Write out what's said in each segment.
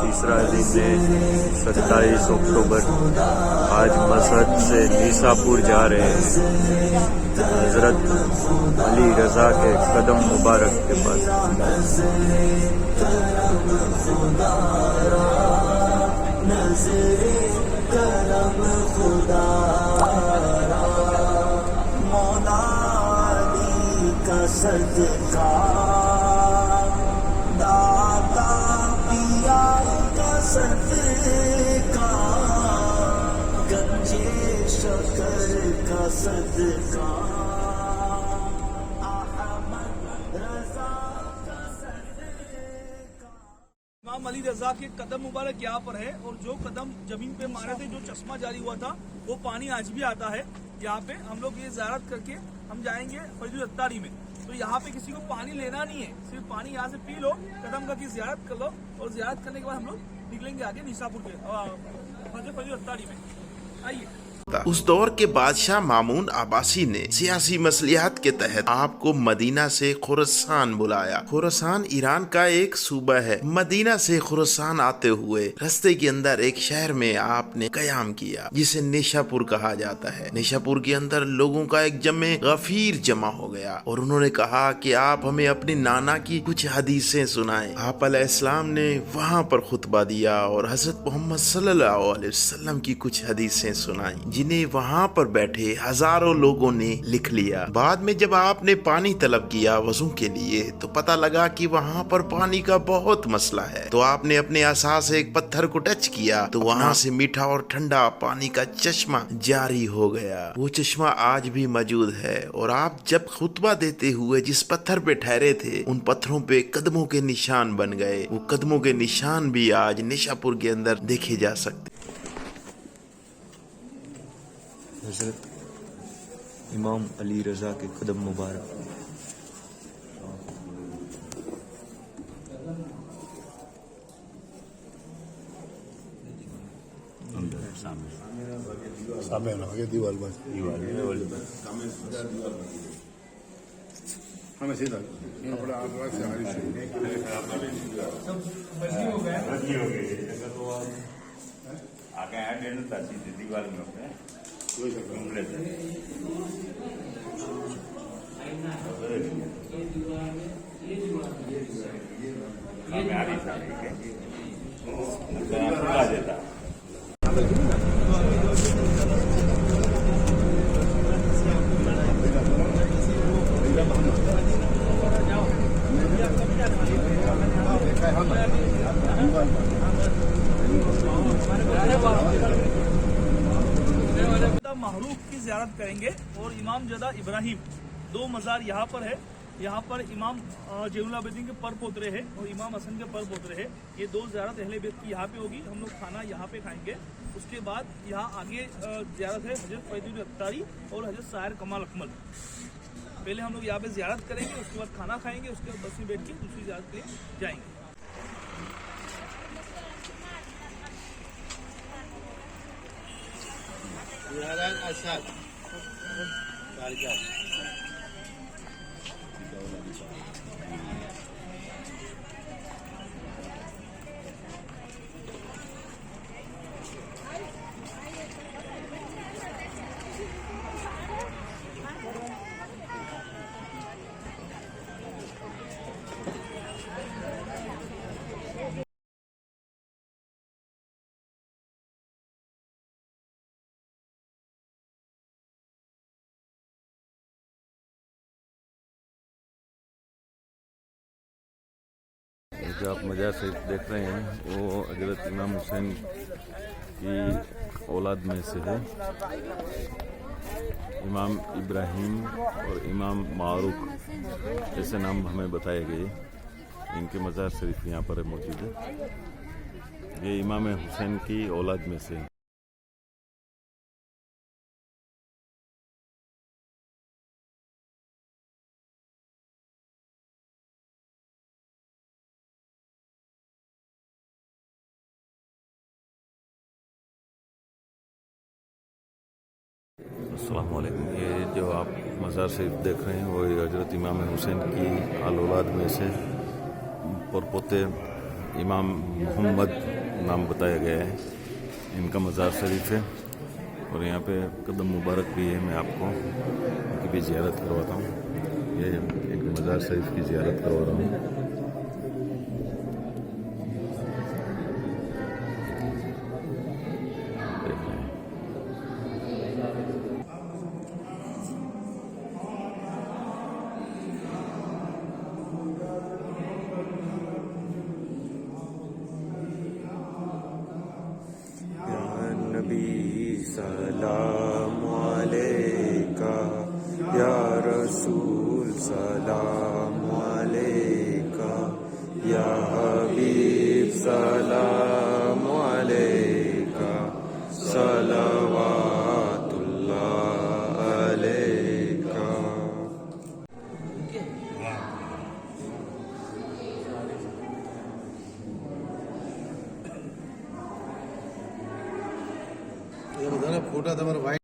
तीसरा दिन है 27 अक्टूबर। आज मसहद से निशापुर जा रहे हैं हजरत अली रजा के कदम मुबारक के पास। सदका दाता पिया का सदका गंजे शकर का सदका अहमद रजा का सदका। इमाम अली रजा के कदम मुबारक यहाँ पर है और जो कदम जमीन पे मारे थे, जो चश्मा जारी हुआ था, वो पानी आज भी आता है यहाँ पे। हम लोग ये ज़ियारत करके हम जाएंगे फजल अत्तारी में। तो यहाँ पे किसी को पानी लेना नहीं है, सिर्फ पानी यहाँ से पी लो, कदम का की ज़ियारत कर लो और ज़ियारत करने के बाद हम लोग निकलेंगे आगे निशापुर के फजल अत्तारी में। आइए। उस दौर के बादशाह मामून अब्बासी ने सियासी मसलियात के तहत आपको मदीना से खुरासान बुलाया। खुरासान ईरान का एक सूबा है। मदीना से खुरासान आते हुए रास्ते के अंदर एक शहर में आपने कयाम किया जिसे निशापुर कहा जाता है। निशापुर के अंदर लोगों का एक जमे गफीर जमा हो गया और उन्होंने कहा कि आप हमें अपने नाना की कुछ हदीसें सुनाएं। आप अलैहिस्सलाम ने वहाँ पर खुतबा दिया और हजरत मोहम्मद सल्लल्लाहु अलैहि वसल्लम की कुछ हदीसें सुनाई, जिन्हें वहाँ पर बैठे हजारों लोगों ने लिख लिया। बाद में जब आपने पानी तलब किया वजू के लिए तो पता लगा कि वहाँ पर पानी का बहुत मसला है। तो आपने अपने आसा से एक पत्थर को टच किया तो वहाँ से मीठा और ठंडा पानी का चश्मा जारी हो गया। वो चश्मा आज भी मौजूद है और आप जब खुतबा देते हुए जिस पत्थर पे ठहरे थे उन पत्थरों पे कदमों के निशान बन गए। वो कदमों के निशान भी आज निशापुर के अंदर देखे जा सकते। हजरत इमाम अली रजा के कदम मुबारक। सामने ना आगे दीवार बस हमें सीधा अपने आसपास से हमारी आगे ऐड है ना दीवार में अपने कोई कंप्लीट है आ रही था देता महरूफ की ज़ियारत करेंगे और इमाम जदा इब्राहिम, दो मज़ार यहाँ पर है। यहाँ पर इमाम जैनुल आबिदीन के पर पोतरे हैं और इमाम हसन के पर पोतरे हैं। ये दो ज़ियारत अहले बैत की यहाँ पे होगी। हम लोग खाना यहाँ पे खाएंगे। उसके बाद यहाँ आगे ज़ियारत है हजरत फैजुल अत्तारी और हजरत साहिर कमाल अकमल। पहले हम लोग यहाँ पे ज़ियारत करेंगे, उसके बाद खाना खाएंगे, उसके बाद बस में बैठ के दूसरी ज़ियारत के लिए जाएंगे। जो आप मज़ार शरीफ देख रहे हैं वो हजरत इमाम हुसैन की औलाद में से है। इमाम इब्राहिम और इमाम मारूफ ऐसे नाम हमें बताए गए। इनके मज़ार शरीफ यहाँ पर मौजूद है। ये इमाम हुसैन की औलाद में से है। अस्सलाम वालेकुम। ये जो आप मज़ार शरीफ देख रहे हैं वो हजरत इमाम हुसैन की आल औलाद में से परपोते इमाम मोहम्मद नाम बताया गया है, इनका मज़ार शरीफ है। और यहाँ पे कदम मुबारक भी है, मैं आपको इनकी भी ज़ियारत करवाता हूँ। ये इनके मज़ार शरीफ की ज़ियारत करवा रहा हूँ। नबी सलाम अलैका, या रसूल सलाम अलैका, या हबीब सलाम अलैका, सलवातुल्लाह अलैका। ये बताना फोटा तुम्हारा भाई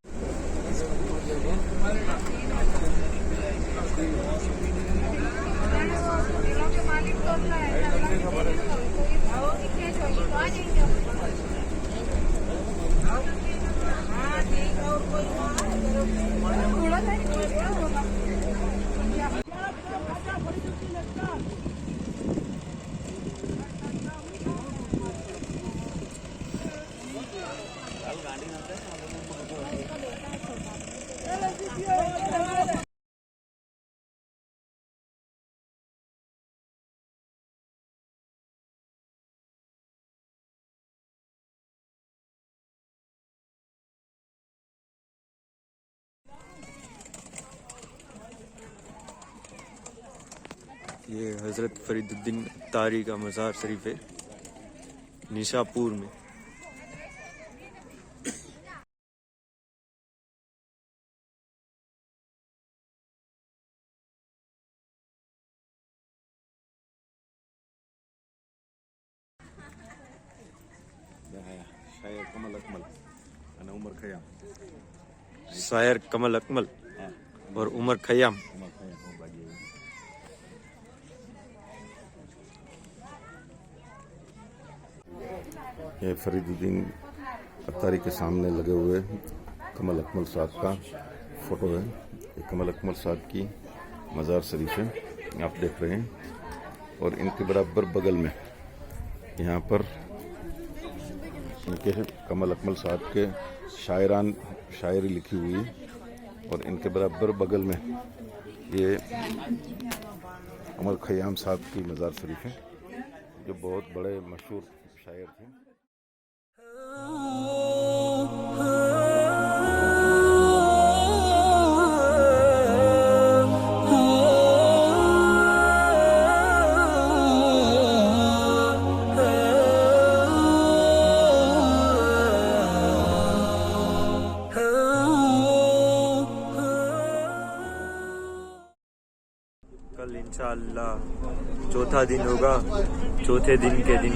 ये हज़रत फरीदुद्दीन तारी का मज़ार शरीफ है, निशापुर में। शायर कमल अकमल અને ઉમર ખયામ शायर कमल अकमल और उमर खयाम। ये फरीदुद्दीन अत्तारी के सामने लगे हुए कमल अकमल साहब का फ़ोटो है। ये कमल अकमल साहब की मज़ार शरीफ है, आप देख रहे हैं। और इनके बराबर बगल में यहाँ पर इनके कमल अकमल साहब के शायरी लिखी हुई है। और इनके बराबर बगल में ये उमर खयाम साहब की मज़ार शरीफ है, जो बहुत बड़े मशहूर शायर थे। कल इंशाअल्लाह चौथा दिन होगा। चौथे दिन के दिन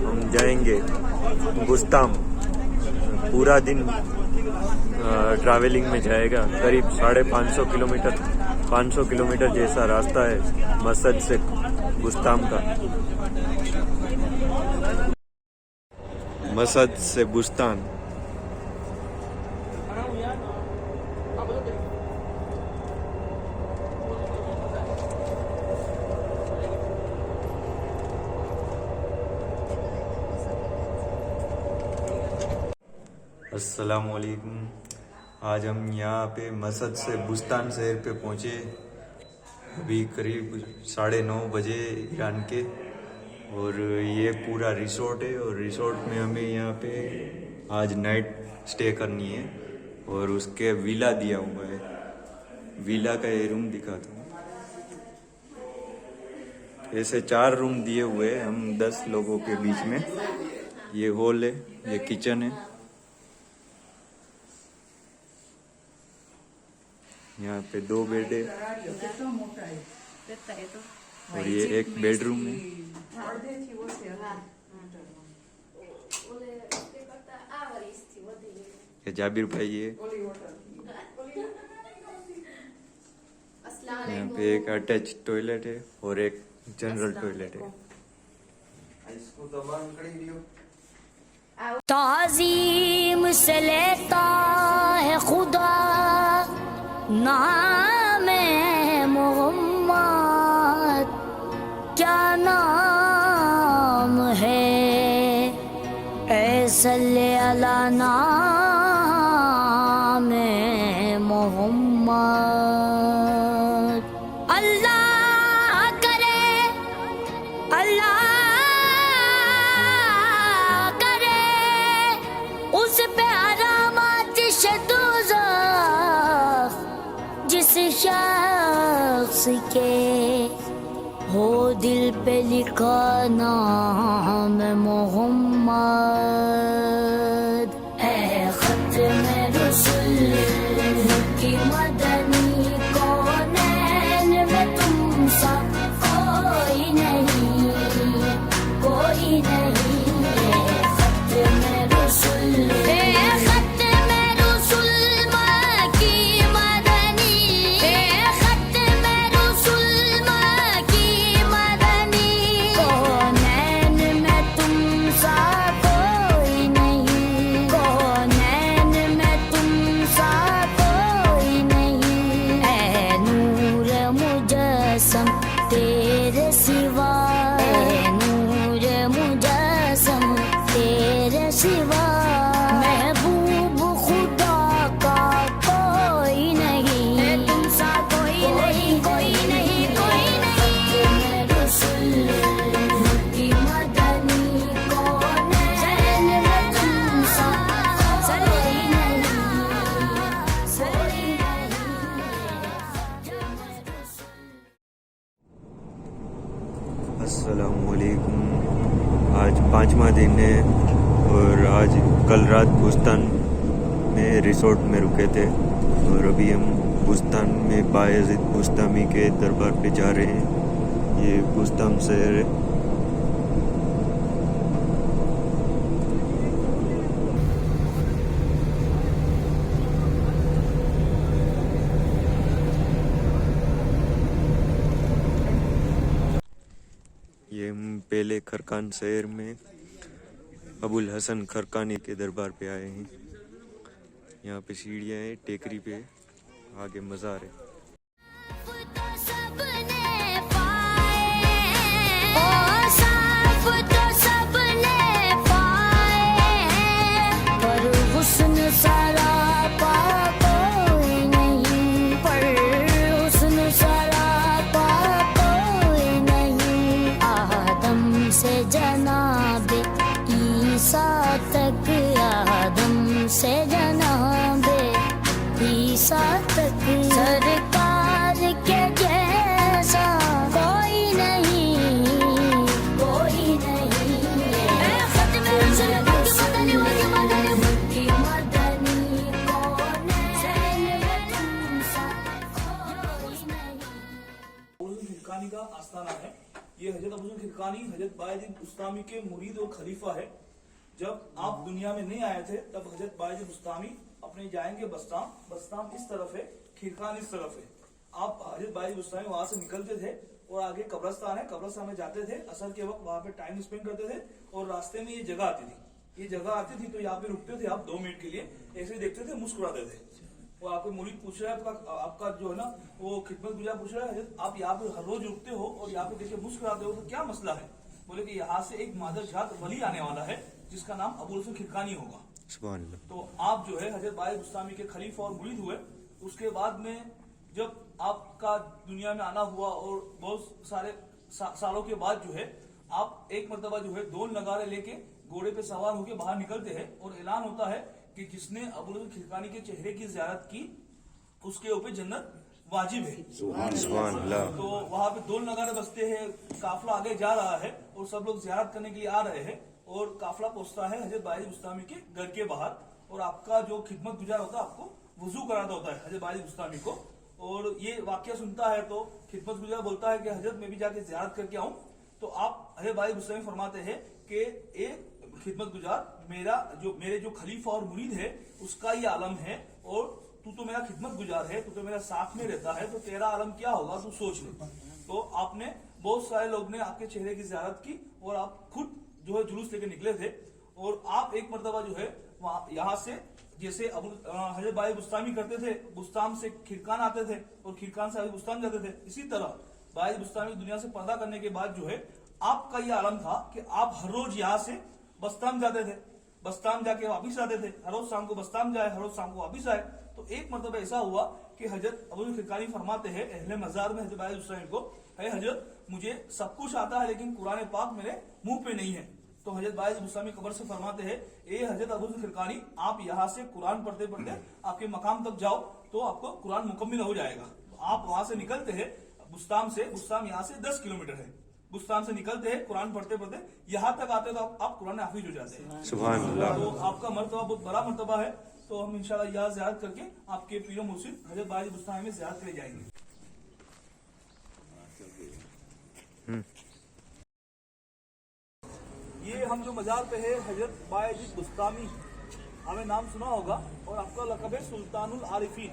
हम जाएंगे गुस्ताम। पूरा दिन ट्रैवलिंग में जाएगा, करीब 550 किलोमीटर 500 किलोमीटर जैसा रास्ता है मसद से गुस्ताम का। मसद से बुस्तान। अस्सलामुअलैकुम। आज हम यहाँ पे मसद से बुस्तान शहर पे पहुँचे, अभी करीब 9:30 बजे ईरान के। और ये पूरा रिसोर्ट है, और रिसोर्ट में हमें यहाँ पे आज नाइट स्टे करनी है। और उसके विला दिया हुआ है, विला का ये रूम दिखाता हूँ। ऐसे 4 रूम दिए हुए हैं हम 10 लोगों के बीच में। ये हॉल है, ये किचन है, यहाँ पे 2 बेड है और ये एक बेडरूम है। ये जाबिर भाई है। यहाँ पे एक अटैच टॉयलेट है और एक जनरल टॉयलेट है। ताज़ीम से लेता है खुदा नाम मोहम्मद, क्या नाम है सल्ले अला नाम मोहम्मद। अल्लाह करे, अल्लाह करे उस पे आरामात दोज़ख, जिस शख्स के हो दिल पे लिखा नाम मोहम्मद। है खत्म रसूल की मदनी कौनैन में तुम सा कोई नहीं, कोई नहीं। है खत्म रसूल, है खत्म रसूल की मदनी, है खत्म रसूल की मदनी कौनैन में तुम सा कोई नहीं, कौनैन में तुम सा कोई नहीं। ऐ नूर मुजस्सम तेरे सिवा, ऐ नूर मुजस्सम तेरे सिवा महबूब खुदा का कोई नहीं, तुम सा कोई नहीं, कोई नहीं, कोई नहीं। रसूल की मदनी कौनैन में तुम सा कोई नहीं, कोई नहीं। अस्सलामुअलैकुम। आज 5वां दिन है और आज कल रात बुस्तान में रिसोर्ट में रुके थे और अभी हम बुस्तान में बायज़ीद बुस्तामी के दरबार पे जा रहे हैं। ये बुस्तान शहर है। ये हम पहले खरकान शहर में अबुल हसन खरकानी के दरबार पे आए हैं। यहाँ पे सीढ़ियाँ हैं, टेकरी पे आगे मज़ार है। तो सबने पाए, ओ साफ तो सबने पाए, पर हुस्न सरापा कोई नहीं, पर हुस्न सरापा कोई नहीं। आदम से जनाबे ईसा तक, आदम से जनाबे ईसा तक सरकार के जैसा कोई नहीं, कोई नहीं। ऐ खत्म रसूल की मदनी कौनैन में तुम सा कोई नहीं। अबूल खिरकानी का आस्थाना है। ये हजरत अबूल खिरकानी हजरत बायजीद बुस्तामी के मुरीद और खलीफा है। जब आप दुनिया में नहीं आए थे तब हजरत बायजीद बुस्तामी अपने जाएंगे बस्ताम, बस्ताम इस तरफ है, खिरकान इस तरफ है। आप हजरत बायजीद बुस्तामी वहां से निकलते थे और आगे कब्रस्तान है, कब्रस्तान में जाते थे। असर के वक्त वहां पे टाइम स्पेंड करते थे और रास्ते में ये जगह आती थी, ये जगह आती थी तो यहाँ पे रुकते थे आप 2 मिनट के लिए, ऐसे ही देखते थे, मुस्कुराते थे। वो आपको मुरीद पूछ रहा है, आपका जो है ना वो खिदमत गुजार पूछ रहा है, हजरत आप यहाँ पे हर रोज रुकते हो और यहाँ पे देख के मुस्कुराते हो, तो क्या मसला है? बोले कि यहाँ से एक मादर जात वली आने वाला है जिसका नाम अबूल हसन खिरकानी होगा। सुभान अल्लाह। तो आप जो है हजरत बायजीद बुस्तामी के खलीफा और मुरीद हुए। उसके बाद में जब आपका दुनिया में आना हुआ और बहुत सारे सालों के बाद जो है आप एक मर्तबा जो है ढोल नगारे लेके घोड़े पे सवार होकर बाहर निकलते हैं और ऐलान होता है कि जिसने अबूल हसन खिरकानी के चेहरे की ज़ियारत की उसके ऊपर जन्नत वाजिब है। सुभान अल्लाह। तो वहां पे ढोल नगारे बजते हैं, काफिला आगे जा रहा है और सब लोग ज़ियारत करने के लिए आ रहे हैं और काफिला पहुंचता है हजरत बायजीद बुस्तामी के घर के बाहर और आपका जो खिदमत गुजार होता है आपको वजू कराता होता है हजरत बायजीद बुस्तामी को। और ये वाकया सुनता है तो खिदमत गुजार बोलता है कि हजरत मैं भी जाके ज़ियारत करके आऊं। तो आप हजरत बायजीद बुस्तामी फरमाते हैं कि एक खिदमत गुजार मेरे जो खलीफा और मुरीद है उसका ये आलम है और तू तो मेरा खिदमत गुजार है, तू तो मेरा साथ में रहता है, तो तेरा आलम क्या होगा तू सोच ले। तो आपने बहुत सारे लोग ने आपके चेहरे की ज़ियारत की और आप खुद जो है जुलूस लेके निकले थे और आप एक मरतबा जो है वहाँ यहाँ से जैसे हजरत बाई बुस्तामी करते थे, बुस्ताम से खिरकान आते थे और खिरकान से बुस्ताम जाते थे, इसी तरह बाई बुस्तामी दुनिया से पर्दा करने के बाद जो है आपका यह आलम था कि आप हर रोज यहाँ से बस्ताम जाते थे, बस्ताम जाके वापिस आते थे, हर रोज शाम को बस्ताम जाए, हर रोज शाम को वापिस आए। तो एक मरतबा ऐसा हुआ कि हजरत अबू खिरकानी फरमाते हैं अहले मजार में हजरत बाई बुस्तामी को, है हजरत मुझे सब कुछ आता है लेकिन कुरान पाक मेरे मुंह पे नहीं है। तो हजरत बाई बुस्तामी कब्र से फरमाते हैं ए हजरत अबू खिरकानी आप यहाँ से कुरान पढ़ते पढ़ते आपके मकाम तक जाओ तो आपको कुरान मुकम्मिल हो जाएगा। आप वहां से निकलते हैं बुस्ताम से, बुस्ताम यहाँ से 10 किलोमीटर है, बुस्तान से निकलते हैं कुरान पढ़ते पढ़ते यहाँ तक आते तो आप कुरान हाफिज हो जाते हैं। सुभान अल्लाह। तो आपका मर्तबा बहुत बड़ा मर्तबा है। तो हम इंशाल्लाह यहाँ ज़ियारत करके आपके पीर मुर्शिद हजरत बाई बुस्तामी में ज़ियारत करे जाएंगे। ये हम जो मजार पे है हजरत बायजीद बुस्तामी, हमें नाम सुना होगा और आपका लक़ब है सुल्तानुल आरिफीन।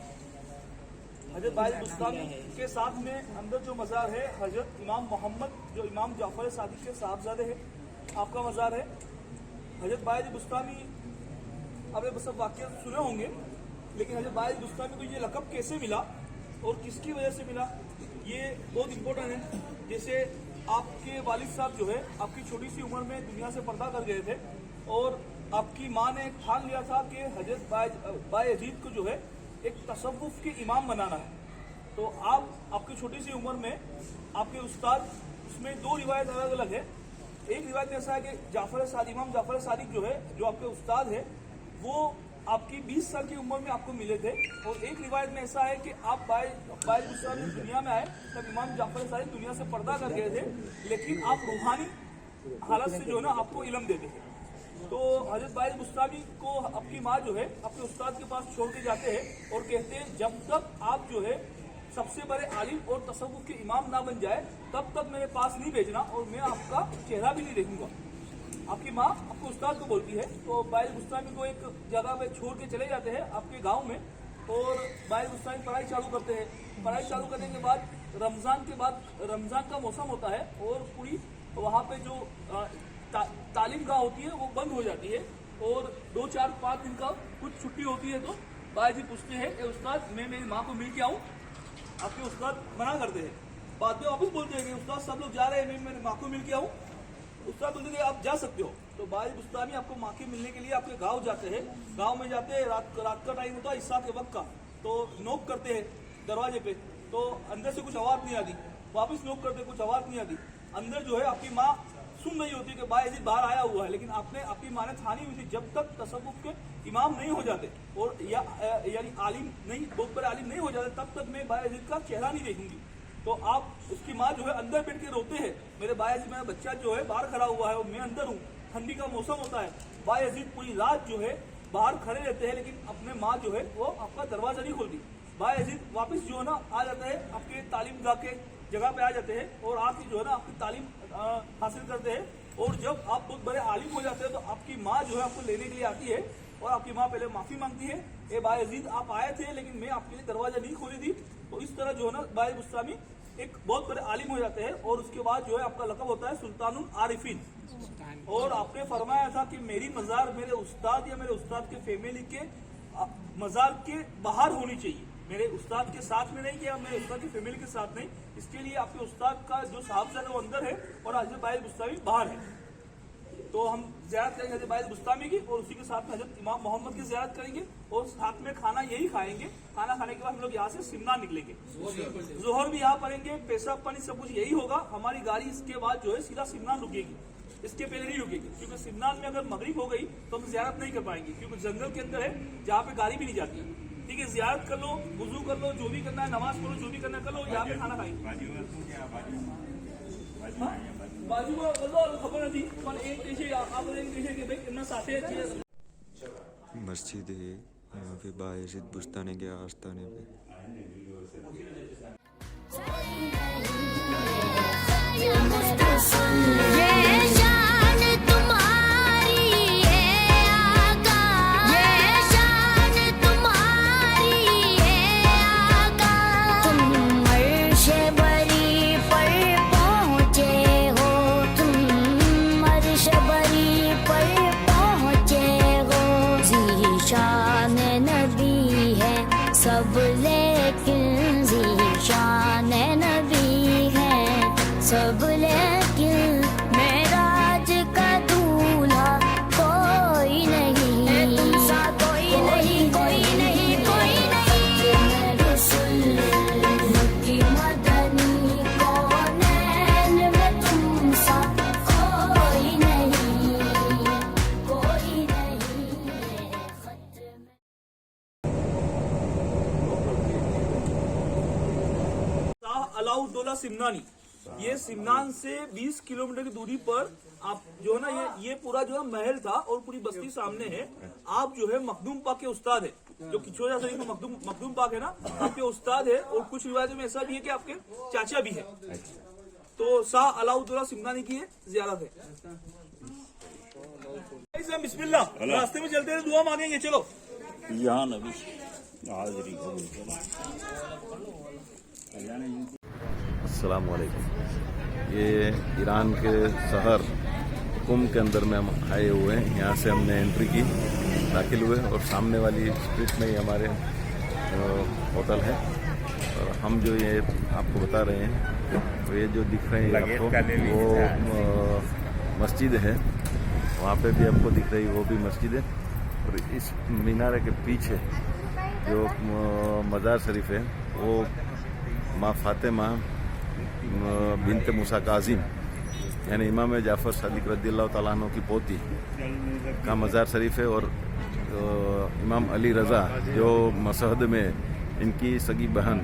हजरत बायजीद बुस्तामी के साथ में अंदर जो मजार है हजरत इमाम मोहम्मद जो इमाम जाफर सादिक के साहबजादे हैं, आपका मजार है। हजरत बायजीद बुस्तामी आपने सब वाक़या सुने होंगे, लेकिन हजरत बायजीद बुस्तामी को ये लक़ब कैसे मिला और किसकी वजह से मिला ये बहुत इम्पोर्टेंट है। जैसे आपके वालिद साहब जो है आपकी छोटी सी उम्र में दुनिया से पर्दा कर गए थे और आपकी माँ ने ठान लिया था कि हजरत बायजीद को जो है एक तसव्वुफ के इमाम बनाना है। तो आप आपकी छोटी सी उम्र में आपके उस्ताद, उसमें दो रिवायत अलग अलग है। एक रिवायत में ऐसा है कि इमाम जाफर सादिक जो है जो आपके उस्ताद है वो आपकी 20 साल की उम्र में आपको मिले थे। और एक रिवायत में ऐसा है कि आप बाई बुस्तामी दुनिया में आए तब इमाम जाफर सादिक दुनिया से पर्दा कर गए थे, लेकिन आप रूहानी हालत से जो है ना आपको इल्म देते थे। तो हजरत बाई बुस्तामी को आपकी माँ जो है अपने उस्ताद के पास छोड़ के जाते हैं और कहते हैं जब तक आप जो है सबसे बड़े आलिम और तसव्वुफ के इमाम ना बन जाए तब तक मेरे पास नहीं भेजना और मैं आपका चेहरा भी नहीं देखूंगा। आपकी माँ आपको उस्ताद को बोलती है। तो बाई बुस्तामी को एक जगह पे छोड़ के चले जाते हैं आपके गांव में और बाई बुस्तामी पढ़ाई चालू करते हैं। पढ़ाई चालू करने के बाद रमज़ान का मौसम होता है और पूरी वहाँ पे जो तालीम गाह होती है वो बंद हो जाती है और 2, 4, 5 दिन का कुछ छुट्टी होती है। तो बाई जी पूछते हैं कि उस्ताद मैं मेरी माँ को मिल के आऊँ, आपके उस्ताद मना करते हैं। बाद में वापस बोलते हैं कि उस्ताद सब लोग जा रहे हैं, मैं मेरी माँ को मिल के आऊँ। उस्ताद बोलते हैं आप जा सकते हो। तो बाई बुस्तामी आपको माँ के मिलने के लिए आपके गांव जाते हैं। गांव में जाते हैं, रात का टाइम होता है इशा के वक्त का। तो नोक करते हैं दरवाजे पे, तो अंदर से कुछ आवाज़ नहीं आती। वापस नोक करते कुछ आवाज़ नहीं आती। अंदर जो है आपकी माँ सुन रही होती है कि बायजीद बाहर आया हुआ है, लेकिन आपकी माँ ने ठानी हुई थी जब तक तसव्वुफ के इमाम नहीं हो जाते और यानी आलिम नहीं, बहुत बड़े आलिम नहीं हो जाते तब तक मैं बायजीद का चेहरा नहीं देखूंगी। तो आप उसकी माँ जो है अंदर बैठ के रोते हैं, मेरे बायजीद मेरा बच्चा जो है बाहर खड़ा हुआ है और मैं अंदर हूँ, ठंडी का मौसम होता है। बायजीद पूरी रात जो है बाहर खड़े रहते हैं, लेकिन अपने माँ जो है वो आपका दरवाजा नहीं खोलती। बायजीद वापस जो है ना आ जाता है आपके तालीम गाह के जगह पे आ जाते हैं और आके जो है ना आपकी तालीम हासिल करते हैं। और जब आप बहुत बड़े आलिम हो जाते हैं तो आपकी माँ जो है आपको लेने के लिए आती है और आपकी माँ पहले माफ़ी मांगती है, ए बायजीद आप आए थे लेकिन मैं आपके लिए दरवाजा नहीं खोली थी। तो इस तरह जो है ना बाई बुस्तामी एक बहुत बड़े आलिम हो जाते हैं और उसके बाद जो है आपका लक़ब होता है सुल्तानुल आरिफीन। और आपने फरमाया था कि मेरी मज़ार मेरे उस्ताद या मेरे उस्ताद के फैमिली के मज़ार के बाहर होनी चाहिए, मेरे उस्ताद के साथ में नहीं, कि मेरे उस्ताद की फैमिली के साथ नहीं। इसके लिए आपके उस्ताद का जो साहबजादा वो अंदर है और हजरत बाई बुस्तामी बाहर है। तो हम ज़ियारत करेंगे हजरत बाई बुस्तामी की और उसी के साथ में हजरत इमाम मोहम्मद की ज़ियारत करेंगे और साथ में खाना यही खाएंगे। खाना खाने के बाद हम लोग यहाँ से सिमना निकलेंगे, जोहर भी यहाँ पढ़ेंगे, पेशाब पानी सब कुछ यही होगा। हमारी गाड़ी इसके बाद जो है सीधा सिमना रुकेगी, इसके पहले नहीं रुकेगी, क्योंकि सिमनान में अगर मगरिब हो गई तो हम ज़ियारत नहीं कर पाएंगे, क्योंकि जंगल के अंदर है जहाँ पे गाड़ी भी नहीं जाती। ठीक है, ज़ियारत कर लो, वुजू कर लो, जो भी करना है, नमाज पढ़ो, जो भी करना कर लो, यहाँ पे खाना खाएंगे। बाजूમાં બધો ખબર નથી પણ એક કહે છે આ બધા એમ કહે છે કે ભાઈ એમના સાથે છે मस्जिद है यहाँ पे बायजीद बुस्तानी के आस्थाने पे। ये शान तुम्हारी है आका, ये शान तुम्हारी है आका, तुम अर्श बरी पर पहुँच सिमनानी। ये सिमनान से 20 किलोमीटर की दूरी पर आप जो है ना ये पूरा जो है महल था और पूरी बस्ती सामने है। आप जो है मखदूम पाक के उस्ताद है, जो किचोजा शरीफ में मखदूम पाक है ना, आपके उस्ताद है। और कुछ रिवायतों में ऐसा भी है कि आपके चाचा भी है। तो शाह अलाउद्दौला सिमनानी की ज़ियारत है। बिस्मिल्लाह, रास्ते में चलते हैं दुआ मांगेंगे। चलो यहाँ नबी हाजिरी अस्सलाम वालेकुम। ये ईरान के शहर कुम के अंदर में हम आए हुए हैं। यहाँ से हमने एंट्री की, दाखिल हुए और सामने वाली स्ट्रीट में ही हमारे होटल है। और हम जो ये आपको बता रहे हैं, तो ये जो दिख रहे हैं आपको वो मस्जिद है। वहाँ पे भी आपको दिख रही वो भी मस्जिद है। और इस मीनारे के पीछे जो मज़ार शरीफ है वो माँ फातिमा बिनते मूसा काजिम यानी इमाम जाफ़र सदीक़ रज़ियल्लाहु तआला अन्हु की पोती का मज़ार शरीफ है। और इमाम अली रज़ा जो मशहद में इनकी सगी बहन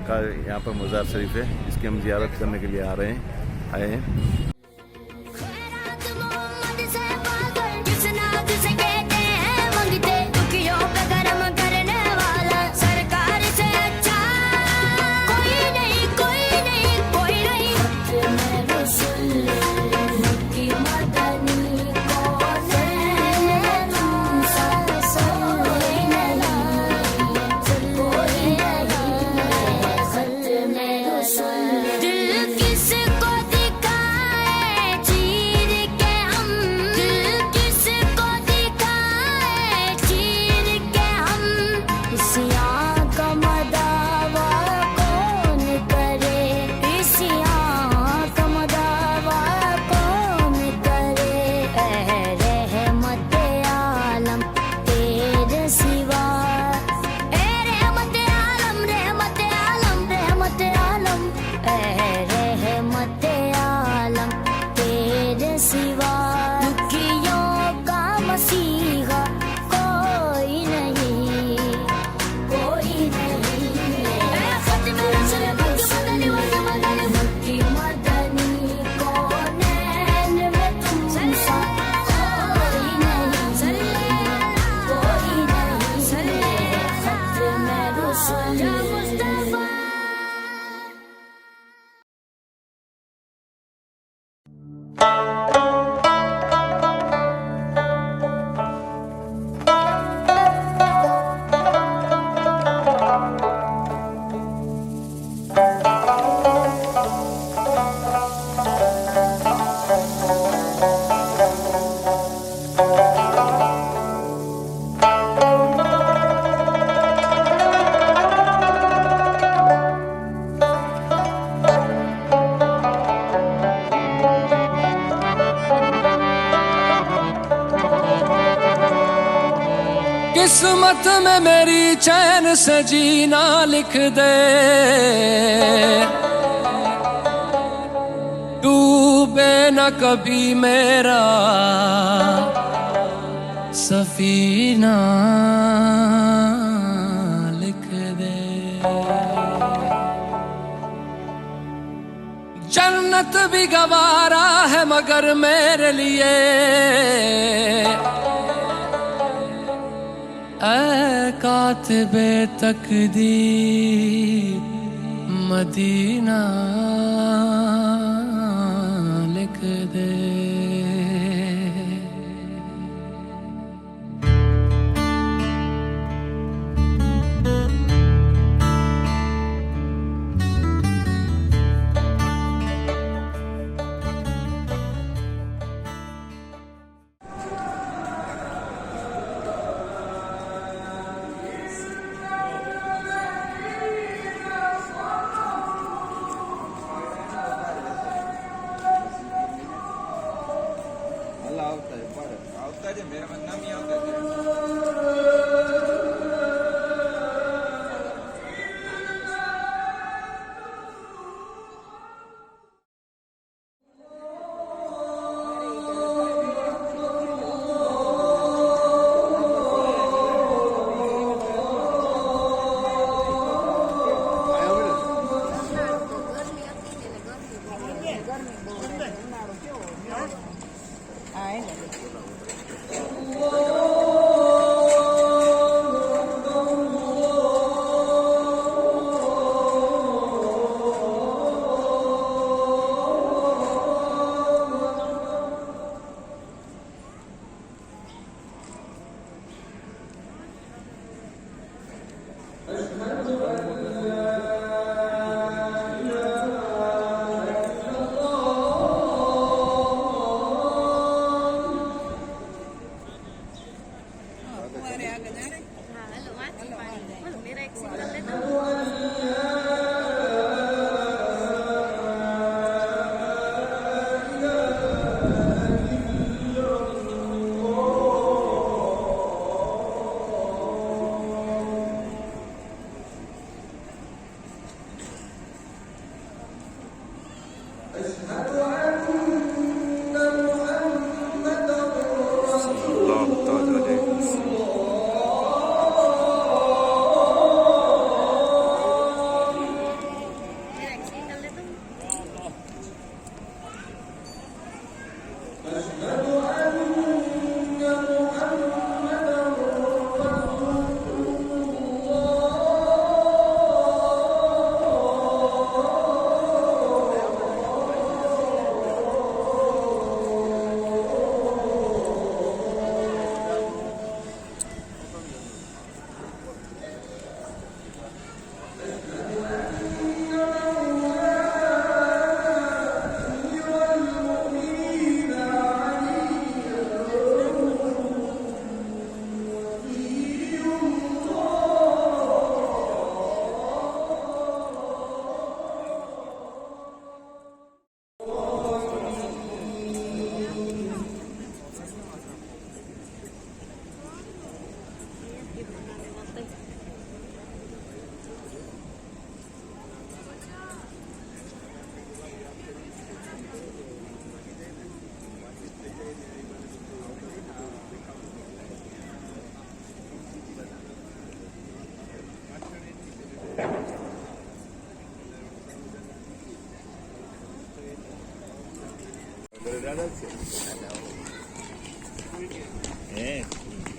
का यहाँ पर मज़ार शरीफ है, इसकी हम ज़ियारत करने के लिए आए हैं। खैरात मोहम्मद से पागल, जिस नाद से कहते हैं मंगते, दुखियों पे करम करने वाला सरकार से अच्छा कोई नहीं, कोई नहीं, कोई नहीं। मैं रसूल की मदनी कौन है, मूसा कोई नहीं, कोई नहीं, खत में रसूल। दिल किसको दिखाए चीर के हम, दिल किसको दिखाए चीर के हम। इस आँख का मदावा कौन करे, इस आँख का मदावा कौन करे। रहमत आलम तेरे सिवा, रहमत आलम, रहमत आलम, रहमत आलम, रहमत आलम तेरे सिवा। दुखियों का मसीहा कोई नहीं, कोई नहीं। खत में रसूल मदनी मक्की मदनी कौनैन में तुम सा कोई नहीं, कोई नहीं। खत में रसूल मुस्तफा। किस्मत में मेरी चैन से जीना लिख दे, डूबे न कभी मेरा सफीना लिख दे। जन्नत भी गवारा है मगर मेरे लिए, ऐ कातिबे तकदीर मदीना लिख दे।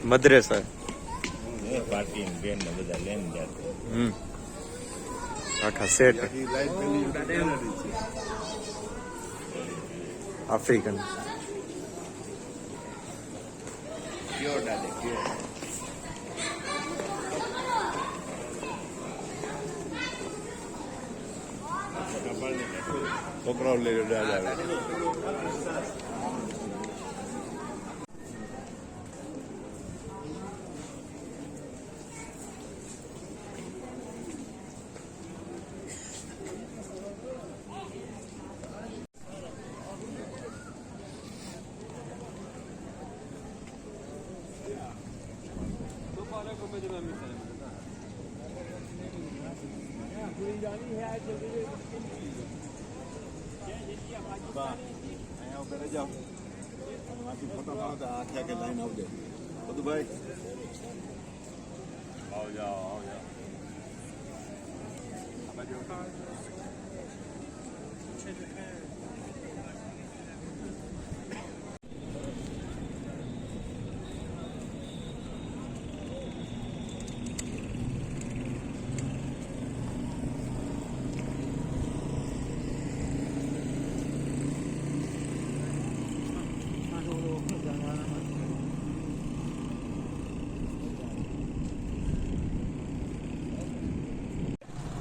મદ્રેસા પાર્ટી બેન ને બધા લઈને જતો આખા સેટ આફ્રિકન કયો દાદા કયો છોકરાઓ લઈ દાદા ફોટો પાડો તો આખે આખે લાઈન આવજે બધું ભાઈ આવ જાઓ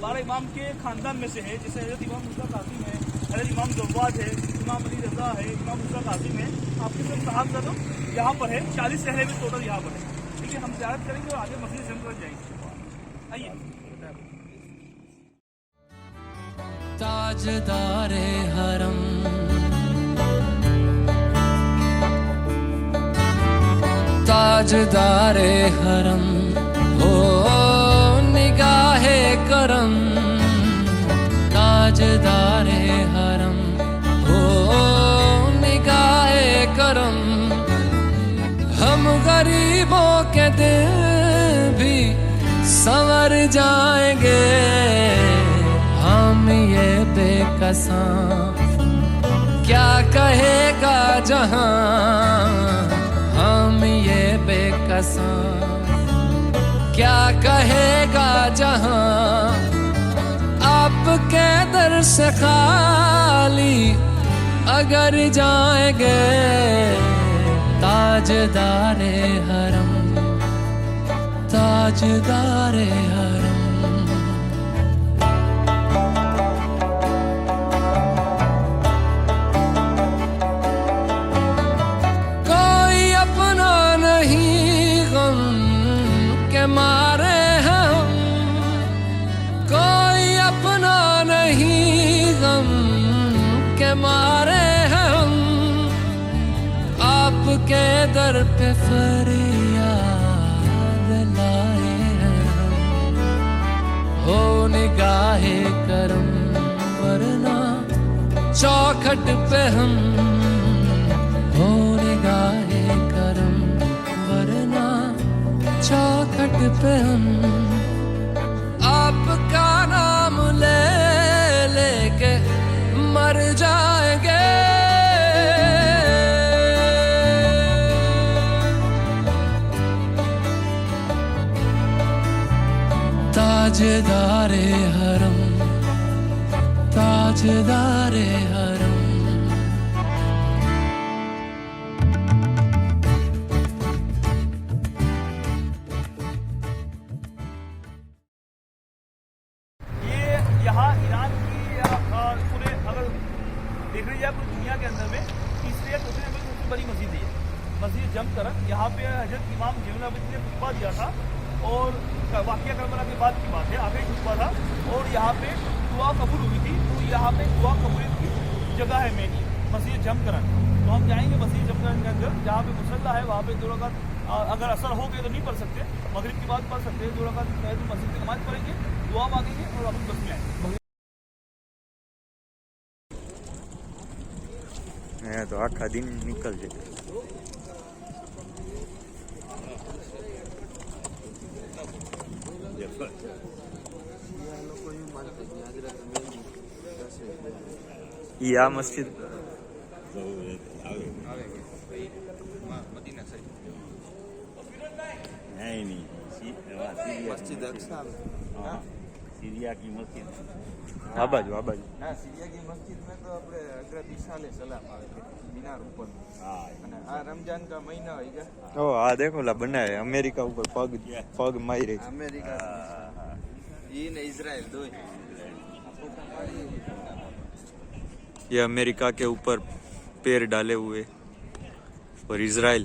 बारह इमाम के खानदान में से है, जैसे हजरत इमाम मुसा कासिम है, हजरत इमाम जव्वाद है, इमाम अली रजा है, इमाम मुसा कासिम है। आपके सब साहबजादा यहाँ पर है, 40 अहले में टोटल यहाँ पर है। ठीक है, हम ज़ियारत करेंगे और आगे मस्जिद जम कर जाएंगे। आइए। ताजदारे हरम ताजदारे हरम हो निगाहे करम ताजदारे हरम हो निगाहे करम हम गरीबों के दिल भी संवर जाएंगे हम ये बेकसां क्या कहेगा जहां कसम, क्या कहेगा जहां आपके दर से खाली अगर जाएंगे ताजदारे हरम, ताजदारे हरम। कोई अपना नहीं गम के मारे हैं हम, कोई अपना नहीं गम के मारे हैं हम, आपके दर पे फरियाद लाए हैं हम। हो निगाहे करम वरना चौखट पे हम, हो निगाहे करम वरना चौखट पे हम, आपका नाम ले लेके मर जाएंगे। ताजदारे हरम, ताजदारे हरम। ये यहाँ ईरान की पूरे अगर देख लीजिए पूरी दुनिया के अंदर में तीसरी या चौथी नंबर की सबसे बड़ी मस्जिद है, मस्जिद जमकरन। यहाँ पे हजरत इमाम ज़ैनुल ने खुतबा दिया था और वाक़या करबला के बाद की बात है, आखिरी खुतबा था और यहाँ पे दुआ कबूल हुई थी। तो यहाँ पे दुआ कबूल की जगह है मेन मस्जिद जमकरन। तो हम जाएंगे मस्जिद जमकरन के अंदर, जहाँ पे मुसल्ला है वहाँ पे 2 रकात अगर असर हो गए तो नहीं पढ़ सकते, मगरिब की बात पढ़ सकते हैं। 2 रकात मस्जिद की नमाज पढ़ेंगे, दुआ मांगेंगे और अपनी बस में आएंगे। तो आखा दिन निकल जाए। આ મસ્જિદ मस्जिद अक्सा, सीरिया की मस्जिद, આ બાજુ ના सीरिया की मस्जिद में तो આપણે હજરત ઈસા अलैहि सलाम આવે છે મીનાર ઉપર। અને આ રમજાન का महीना હોય છે। ઓ આ દેખો લા બનાવે અમેરિકા ઉપર પગ મારી રહી। अमेरिका ये ने इजराइल दो ये अमेरिका के ऊपर पैर डाले हुए और इजराइल।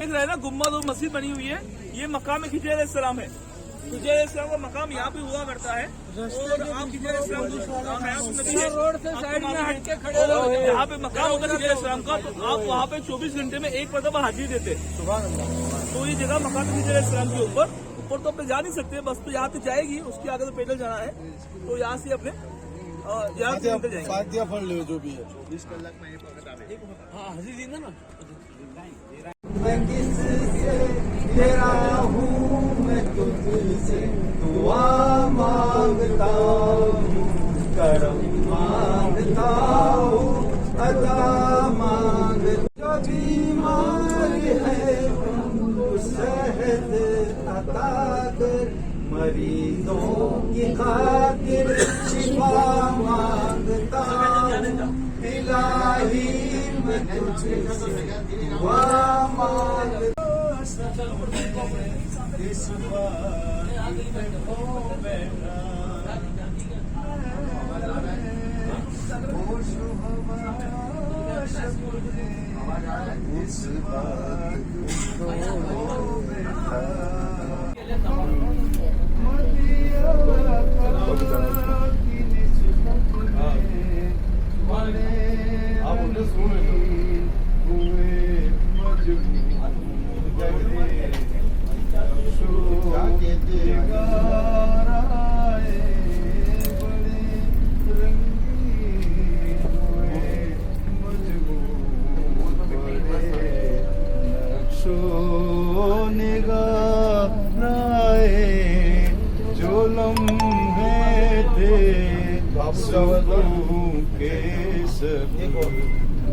देख रहे हैं ना गुम्बद और मस्जिद बनी हुई है, ये मकाम खिजर अलैहिस्सलाम है। खिजर अलैहिस्सलाम का मकाम यहाँ पे हुआ करता है और आप खिजर अलैहिस्सलाम रोड से साइड में हट के खड़े हो, यहाँ पे मकाम होता है खिजर अलैहिस्सलाम का, तो आप वहाँ पे 24 घंटे में एक मरतबा हाजिरी देते। तो ये जगह मकाम खिजर अलैहिस्सलाम के ऊपर तो अपने जा नहीं सकते, बस तो यहाँ से जाएगी, उसके आगे तो पैदल जाना है। तो यहाँ से अपने यहाँ से निकल जाएंगे। फातिहा पढ़ लो जो भी है। 24 कलाक में एक वक्त आवे। हाँ हजी दिन ना मैं किससे तेरा हूँ, मैं तुझसे दुआ मांगता हूँ, करम मांगता हूँ, अदा मांगता। जो बीमार है उनको सेहत अता कर, मरीजों की खातिर शिफा मांगता हूँ, इलाही मैं तुझसे दुआ मांगता। इस बात में खो बैठा होश हवा शब्द इस बात में खो बैठा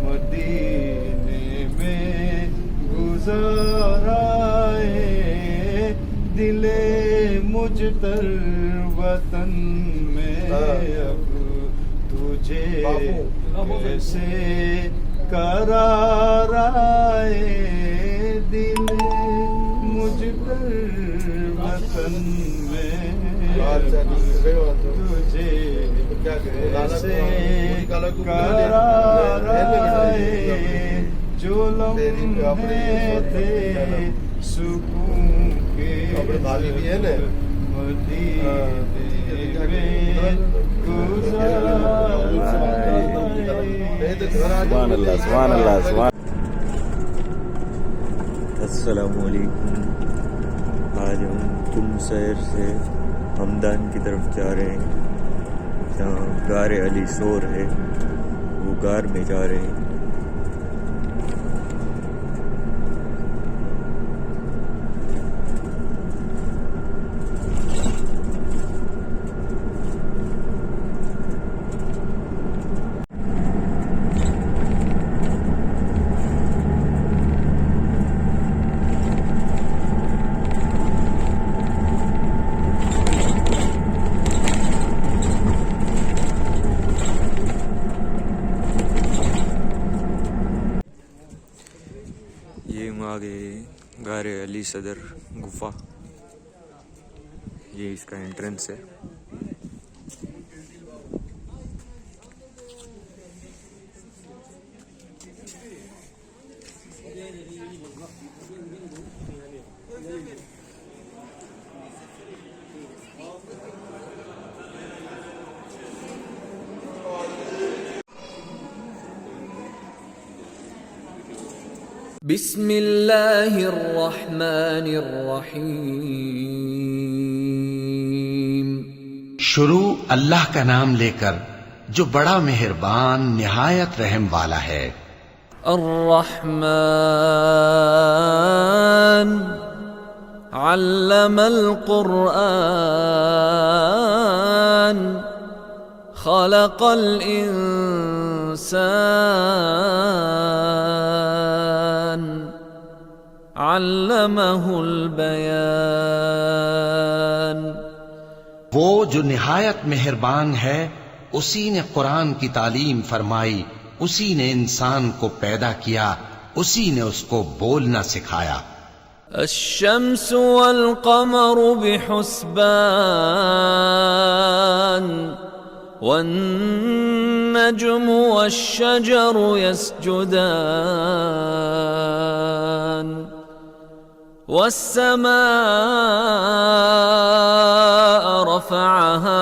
मदीने में गुज़ाराए दिले मुजतर वतन में अब तुझे कैसे करार आए दिले मुजतर वतन में तुझे कैसे करार आए जो लम्हे थे सुकून के मदीने में सुभान अल्लाह, सुभान अल्लाह, सुभान। अस्सलामु अलैकुम। आज हम कुम शहर से हमदान की तरफ जा रहे हैं, जहाँ गार अली सोर है, वो गार में जा रहे हैं। आगे गारे अली सदर गुफा, ये इसका एंट्रेंस है। बिस्मिल्लाहिर्रहमानिर्रहीम। शुरू अल्लाह का नाम लेकर जो बड़ा मेहरबान निहायत रहम वाला है। अर्रहमान अल्लमल कुरआन खलक़ल इंसान अल्लमहुल बयान। वो जो निहायत मेहरबान है, उसी ने कुरान की तालीम फरमाई, उसी ने इंसान को पैदा किया, उसी ने उसको बोलना सिखाया। अश्शम्सु वल क़मरु बिहुस्बान वन्नज्मु वश्शजरु यस्जुदान वस्समाअ रफ़अहा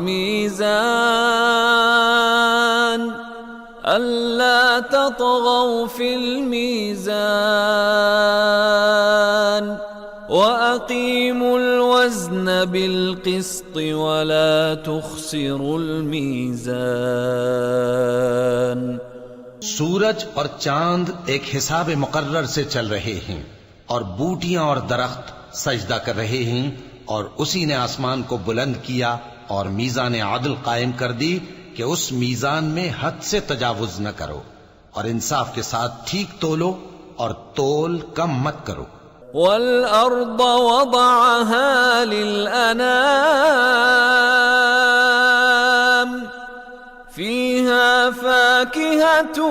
मीज़ान अल्ला ततगौ फिल मीज़ान वअक़ीमुल वज़्न बिल क़िस्त वला तुख़सिरुल मीज़ान। सूरज और चांद एक हिसाब मुकर्रर से चल रहे हैं, और बूटियां और दरख्त सजदा कर रहे हैं, और उसी ने आसमान को बुलंद किया और मीज़ान आदल कायम कर दी कि उस मीज़ान में हद से तजावुज न करो, और इंसाफ के साथ ठीक तोलो और तोल कम मत करो। वल अर्द वदअहा लिल अनाम फीहा फाकिहतुन